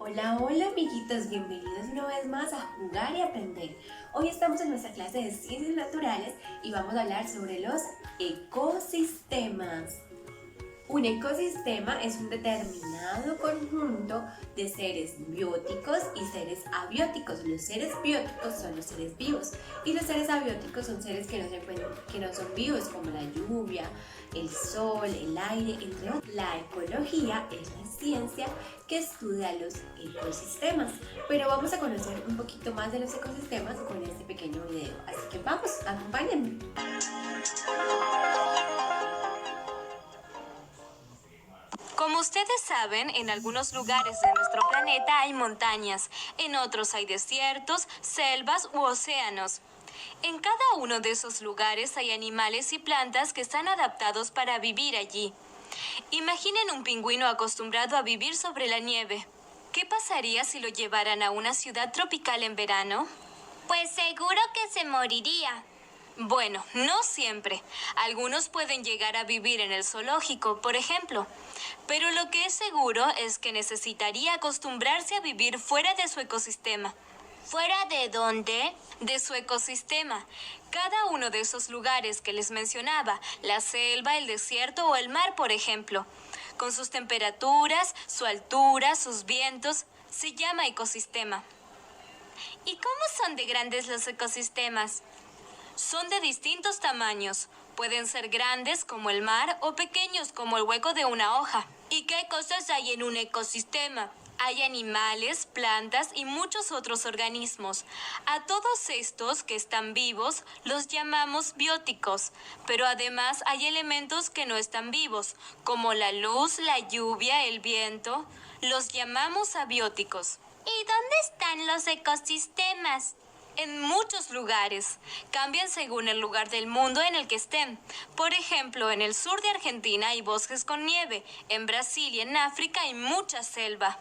Hola, hola amiguitos, bienvenidos una vez más a Jugar y Aprender. Hoy estamos en nuestra clase de Ciencias Naturales y vamos a hablar sobre los ecosistemas. Un ecosistema es un determinado conjunto de seres bióticos y seres abióticos. Los seres bióticos son los seres vivos y los seres abióticos son seres que no son vivos, como la lluvia, el sol, el aire, entre otros. La ecología es la ciencia que estudia los ecosistemas, pero vamos a conocer un poquito más de los ecosistemas con este pequeño video. Así que vamos, acompáñenme. Como ustedes saben, en algunos lugares de nuestro planeta hay montañas, en otros hay desiertos, selvas u océanos. En cada uno de esos lugares hay animales y plantas que están adaptados para vivir allí. Imaginen un pingüino acostumbrado a vivir sobre la nieve. ¿Qué pasaría si lo llevaran a una ciudad tropical en verano? Pues seguro que se moriría. Bueno, no siempre. Algunos pueden llegar a vivir en el zoológico, por ejemplo. Pero lo que es seguro es que necesitaría acostumbrarse a vivir fuera de su ecosistema. ¿Fuera de dónde? De su ecosistema. Cada uno de esos lugares que les mencionaba, la selva, el desierto o el mar, por ejemplo, con sus temperaturas, su altura, sus vientos, se llama ecosistema. ¿Y cómo son de grandes los ecosistemas? Son de distintos tamaños. Pueden ser grandes como el mar o pequeños como el hueco de una hoja. ¿Y qué cosas hay en un ecosistema? Hay animales, plantas y muchos otros organismos. A todos estos que están vivos los llamamos bióticos, pero además hay elementos que no están vivos, como la luz, la lluvia, el viento. Los llamamos abióticos. ¿Y dónde están los ecosistemas? En muchos lugares. Cambian según el lugar del mundo en el que estén. Por ejemplo, en el sur de Argentina hay bosques con nieve. En Brasil y en África hay mucha selva.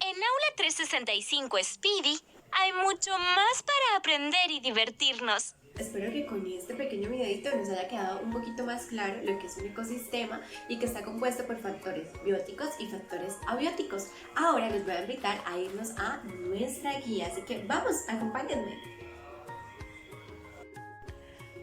En Aula 365 Speedy hay mucho más para aprender y divertirnos. Espero que con este pequeño videito nos haya quedado un poquito más claro lo que es un ecosistema y que está compuesto por factores bióticos y factores abióticos. Ahora les voy a invitar a irnos a nuestra guía, así que vamos, acompáñenme.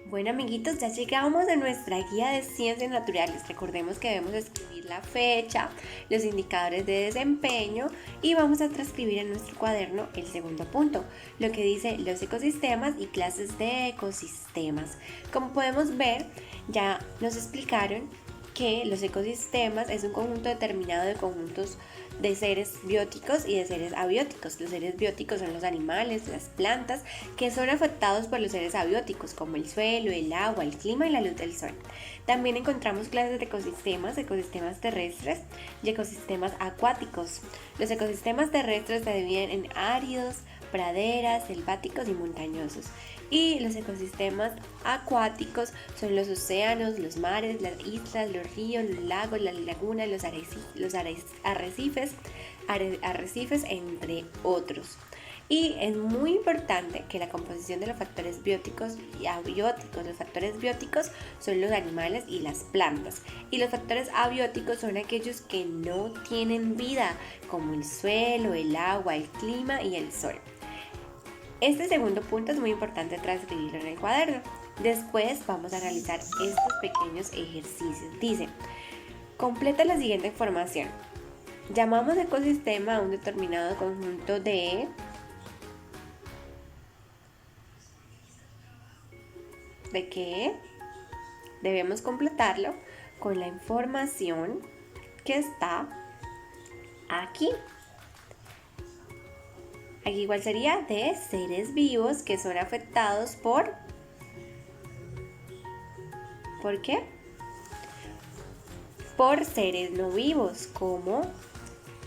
Bueno amiguitos, ya llegamos a nuestra guía de ciencias naturales. Recordemos que debemos escribir la fecha, los indicadores de desempeño y vamos a transcribir en nuestro cuaderno el segundo punto, lo que dice los ecosistemas y clases de ecosistemas. Como podemos ver, ya nos explicaron que los ecosistemas es un conjunto determinado de conjuntos de seres bióticos y de seres abióticos. Los seres bióticos son los animales, las plantas, que son afectados por los seres abióticos, como el suelo, el agua, el clima y la luz del sol. También encontramos clases de ecosistemas, ecosistemas terrestres y ecosistemas acuáticos. Los ecosistemas terrestres se dividen en áridos, praderas, selváticos y montañosos. Y los ecosistemas acuáticos son los océanos, los mares, las islas, los ríos, los lagos, las lagunas, los arrecifes, entre otros. Y es muy importante que la composición de los factores bióticos y abióticos, los factores bióticos son los animales y las plantas, y los factores abióticos son aquellos que no tienen vida, como el suelo, el agua, el clima y el sol. Este segundo punto es muy importante transcribirlo en el cuaderno. Después vamos a realizar estos pequeños ejercicios. Dice, completa la siguiente información. Llamamos ecosistema a un determinado conjunto de qué? Debemos completarlo con la información que está aquí. Aquí igual sería de seres vivos que son afectados ¿por qué? Por seres no vivos, como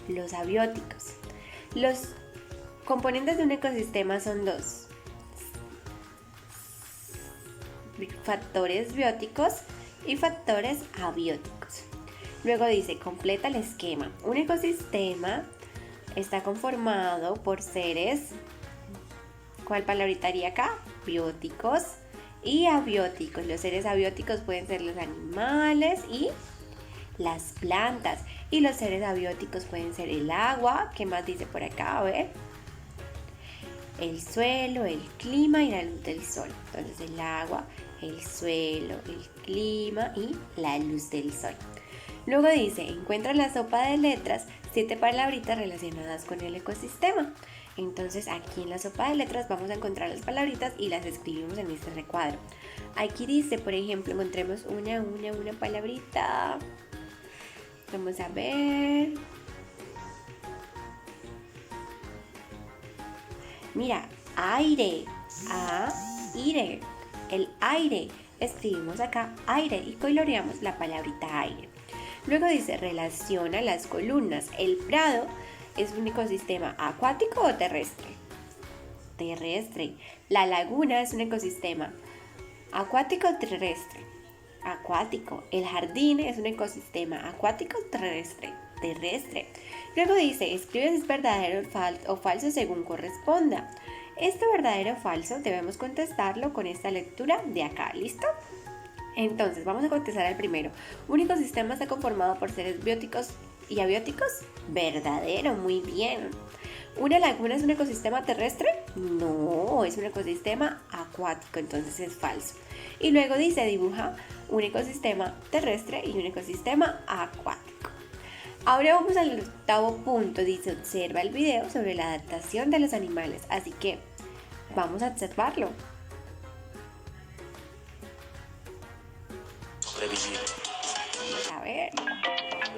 los abióticos. Los componentes de un ecosistema son dos: factores bióticos y factores abióticos. Luego dice, completa el esquema. Un ecosistema está conformado por seres, ¿cuál palabrita haría acá? Bióticos y abióticos. Los seres abióticos pueden ser los animales y las plantas. Y los seres abióticos pueden ser el agua, ¿qué más dice por acá? A ver. El suelo, el clima y la luz del sol. Entonces el agua, el suelo, el clima y la luz del sol. Luego dice, encuentra en la sopa de letras 7 palabritas relacionadas con el ecosistema. Entonces aquí en la sopa de letras vamos a encontrar las palabritas y las escribimos en este recuadro. Aquí dice, por ejemplo, encontremos una palabrita. Vamos a ver. Mira, aire. Aire. El aire. Escribimos acá aire y coloreamos la palabrita aire. Luego dice, relaciona las columnas. El prado es un ecosistema acuático o terrestre. Terrestre. La laguna es un ecosistema acuático o terrestre. Acuático. El jardín es un ecosistema acuático o terrestre. Terrestre. Luego dice, escribe si es verdadero o falso según corresponda. Este verdadero o falso debemos contestarlo con esta lectura de acá. ¿Listo? Entonces, vamos a contestar al primero. ¿Un ecosistema está conformado por seres bióticos y abióticos? Verdadero, muy bien. ¿Una laguna es un ecosistema terrestre? No, es un ecosistema acuático, entonces es falso. Y luego dice, dibuja un ecosistema terrestre y un ecosistema acuático. Ahora vamos al octavo punto, dice, observa el video sobre la adaptación de los animales. Así que vamos a observarlo. Sobrevivir. A ver.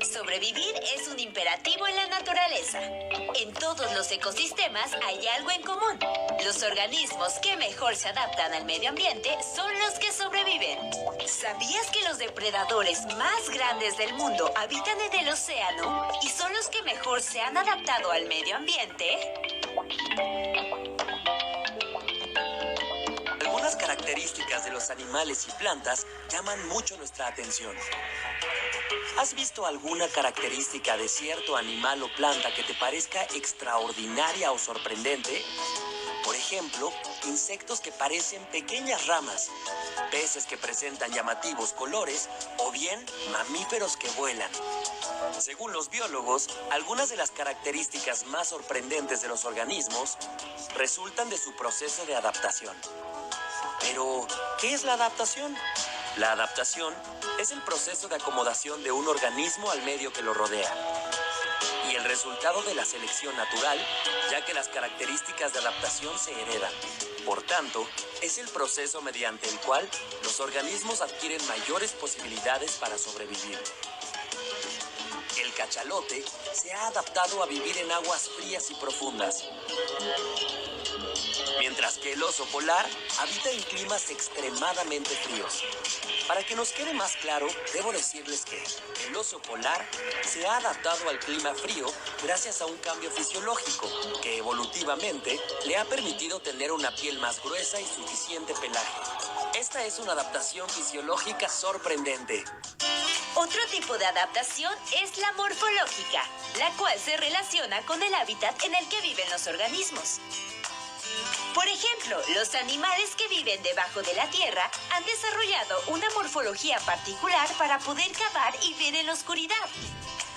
Sobrevivir es un imperativo en la naturaleza. En todos los ecosistemas hay algo en común. Los organismos que mejor se adaptan al medio ambiente son los que sobreviven. ¿Sabías que los depredadores más grandes del mundo habitan en el océano y son los que mejor se han adaptado al medio ambiente? Algunas características de los animales y plantas llaman mucho nuestra atención. ¿Has visto alguna característica de cierto animal o planta que te parezca extraordinaria o sorprendente? Por ejemplo, insectos que parecen pequeñas ramas, peces que presentan llamativos colores o bien mamíferos que vuelan. Según los biólogos, algunas de las características más sorprendentes de los organismos resultan de su proceso de adaptación. Pero, ¿qué es la adaptación? La adaptación es el proceso de acomodación de un organismo al medio que lo rodea y el resultado de la selección natural, ya que las características de adaptación se heredan. Por tanto, es el proceso mediante el cual los organismos adquieren mayores posibilidades para sobrevivir. El cachalote se ha adaptado a vivir en aguas frías y profundas, mientras que el oso polar habita en climas extremadamente fríos. Para que nos quede más claro, debo decirles que el oso polar se ha adaptado al clima frío gracias a un cambio fisiológico que evolutivamente le ha permitido tener una piel más gruesa y suficiente pelaje. Esta es una adaptación fisiológica sorprendente. Otro tipo de adaptación es la morfológica, la cual se relaciona con el hábitat en el que viven los organismos. Por ejemplo, los animales que viven debajo de la tierra han desarrollado una morfología particular para poder cavar y ver en la oscuridad.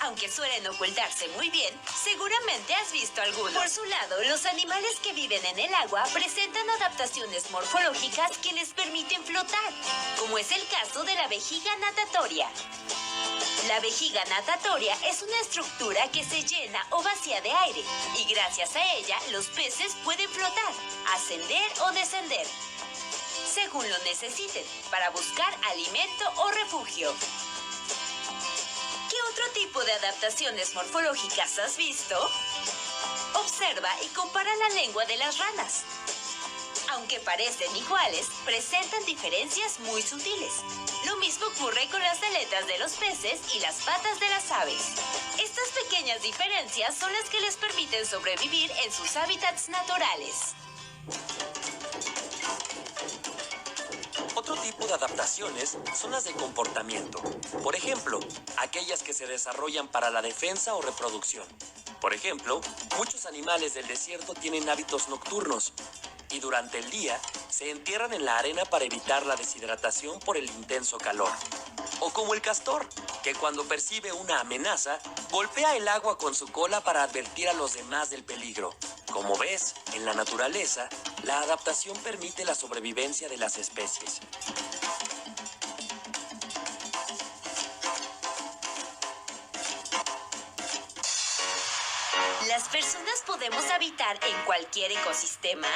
Aunque suelen ocultarse muy bien, seguramente has visto algunos. Por su lado, los animales que viven en el agua presentan adaptaciones morfológicas que les permiten flotar, como es el caso de la vejiga natatoria. La vejiga natatoria es una estructura que se llena o vacía de aire y gracias a ella los peces pueden flotar, ascender o descender, según lo necesiten, para buscar alimento o refugio. ¿Qué otro tipo de adaptaciones morfológicas has visto? Observa y compara la lengua de las ranas. Aunque parecen iguales, presentan diferencias muy sutiles. Lo mismo ocurre con las aletas de los peces y las patas de las aves. Estas pequeñas diferencias son las que les permiten sobrevivir en sus hábitats naturales. Otro tipo de adaptaciones son las de comportamiento. Por ejemplo, aquellas que se desarrollan para la defensa o reproducción. Por ejemplo, muchos animales del desierto tienen hábitos nocturnos y durante el día se entierran en la arena para evitar la deshidratación por el intenso calor. O como el castor, que cuando percibe una amenaza, golpea el agua con su cola para advertir a los demás del peligro. Como ves, en la naturaleza, la adaptación permite la sobrevivencia de las especies. ¿Las personas podemos habitar en cualquier ecosistema?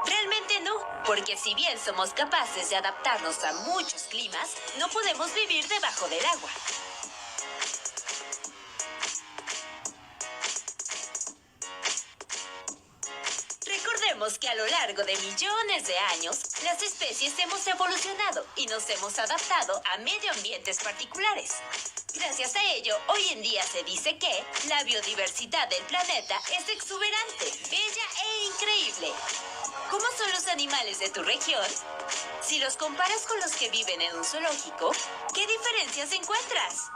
Realmente no, porque si bien somos capaces de adaptarnos a muchos climas, no podemos vivir debajo del agua. Recordemos que a lo largo de millones de años, las especies hemos evolucionado y nos hemos adaptado a medio ambientes particulares. Gracias a ello, hoy en día se dice que la biodiversidad del planeta es exuberante, bella e increíble. ¿Cómo son los animales de tu región? Si los comparas con los que viven en un zoológico, ¿qué diferencias encuentras?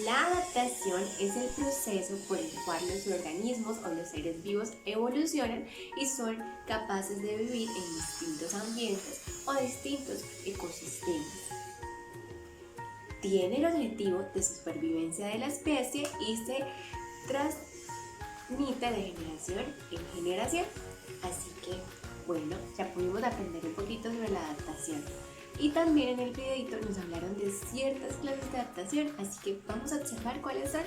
La adaptación es el proceso por el cual los organismos o los seres vivos evolucionan y son capaces de vivir en distintos ambientes o distintos ecosistemas. Tiene el objetivo de supervivencia de la especie y se transmite de generación en generación. Así que, bueno, ya pudimos aprender un poquito sobre la adaptación. Y también en el videito nos hablaron de ciertas clases de adaptación, así que vamos a observar cuáles son.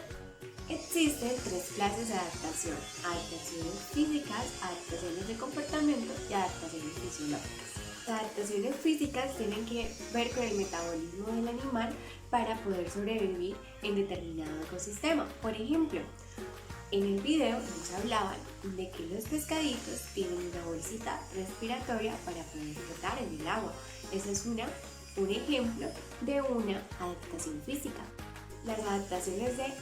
Existen 3 clases de adaptación: adaptaciones físicas, adaptaciones de comportamiento y adaptaciones fisiológicas. Las adaptaciones físicas tienen que ver con el metabolismo del animal para poder sobrevivir en determinado ecosistema. Por ejemplo, en el video nos hablaban de que los pescaditos tienen una bolsita respiratoria para poder flotar en el agua. Ese es un ejemplo de una adaptación física. Las adaptaciones de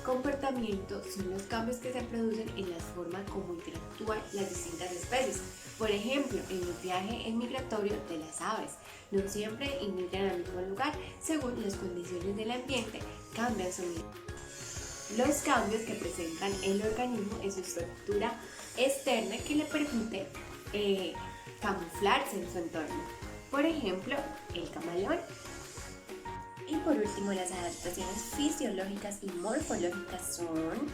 comportamiento son los cambios que se producen en la forma como interactúan las distintas especies. Por ejemplo, en el viaje migratorio de las aves, no siempre inmigran al mismo lugar, según las condiciones del ambiente cambian su migración. Los cambios que presentan el organismo en su estructura externa que le permite camuflarse en su entorno. Por ejemplo, el camaleón. Y por último, las adaptaciones fisiológicas y morfológicas son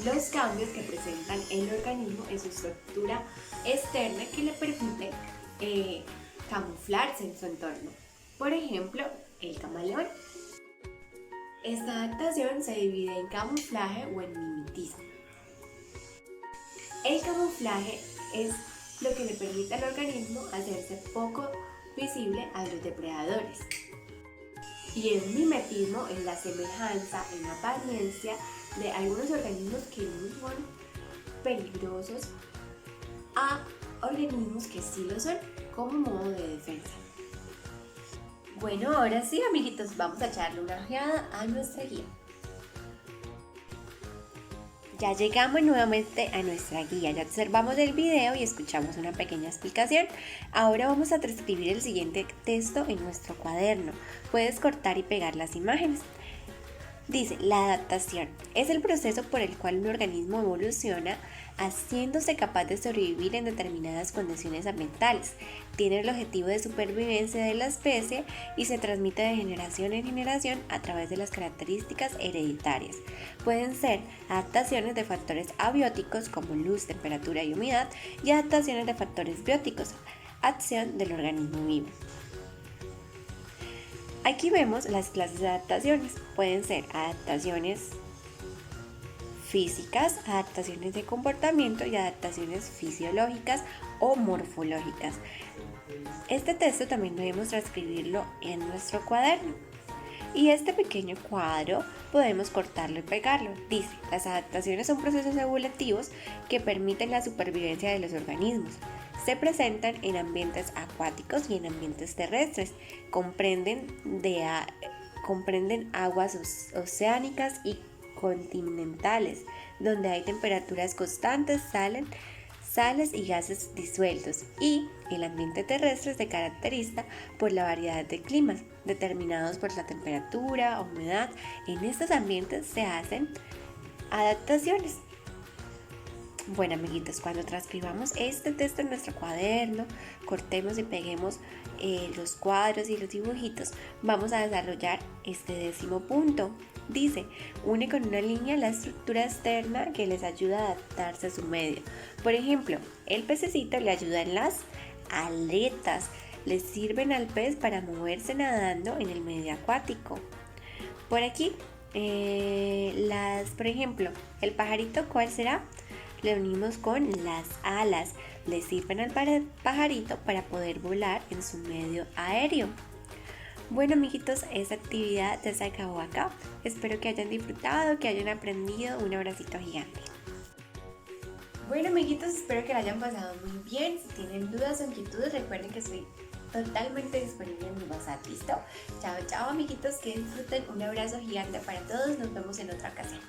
los cambios que presentan el organismo en su estructura externa que le permite camuflarse en su entorno. Por ejemplo, el camaleón. Esta adaptación se divide en camuflaje o en mimetismo. El camuflaje es lo que le permite al organismo hacerse poco visible a los depredadores. Y el mimetismo es la semejanza en apariencia de algunos organismos que no son peligrosos a organismos que sí lo son como modo de defensa. Bueno, ahora sí, amiguitos, vamos a echarle una ojeada a nuestra guía. Ya llegamos nuevamente a nuestra guía, ya observamos el video y escuchamos una pequeña explicación. Ahora vamos a transcribir el siguiente texto en nuestro cuaderno. Puedes cortar y pegar las imágenes. Dice, la adaptación es el proceso por el cual un organismo evoluciona haciéndose capaz de sobrevivir en determinadas condiciones ambientales. Tiene el objetivo de supervivencia de la especie y se transmite de generación en generación a través de las características hereditarias. Pueden ser adaptaciones de factores abióticos como luz, temperatura y humedad y adaptaciones de factores bióticos, acción del organismo vivo. Aquí vemos las clases de adaptaciones. Pueden ser adaptaciones físicas, adaptaciones de comportamiento y adaptaciones fisiológicas o morfológicas. Este texto también debemos transcribirlo en nuestro cuaderno. Y este pequeño cuadro podemos cortarlo y pegarlo. Dice, las adaptaciones son procesos evolutivos que permiten la supervivencia de los organismos. Se presentan en ambientes acuáticos y en ambientes terrestres. Comprenden aguas oceánicas y continentales, donde hay temperaturas constantes, sales y gases disueltos, y el ambiente terrestre se caracteriza por la variedad de climas determinados por la temperatura, humedad. En estos ambientes se hacen adaptaciones. Bueno, amiguitos, cuando transcribamos este texto en nuestro cuaderno, cortemos y peguemos los cuadros y los dibujitos, vamos a desarrollar este 10º punto. Dice, une con una línea la estructura externa que les ayuda a adaptarse a su medio. Por ejemplo, el pececito le ayuda en las aletas, le sirven al pez para moverse nadando en el medio acuático. Por aquí, por ejemplo, el pajarito, ¿cuál será? Le unimos con las alas, le sirven al pajarito para poder volar en su medio aéreo. Bueno, amiguitos, esta actividad ya se acabó acá. Espero que hayan disfrutado, que hayan aprendido. Un abracito gigante. Bueno, amiguitos, espero que la hayan pasado muy bien. Si tienen dudas o inquietudes, recuerden que estoy totalmente disponible en mi WhatsApp. ¿Listo? Chao, chao, amiguitos, que disfruten. Un abrazo gigante para todos. Nos vemos en otra ocasión.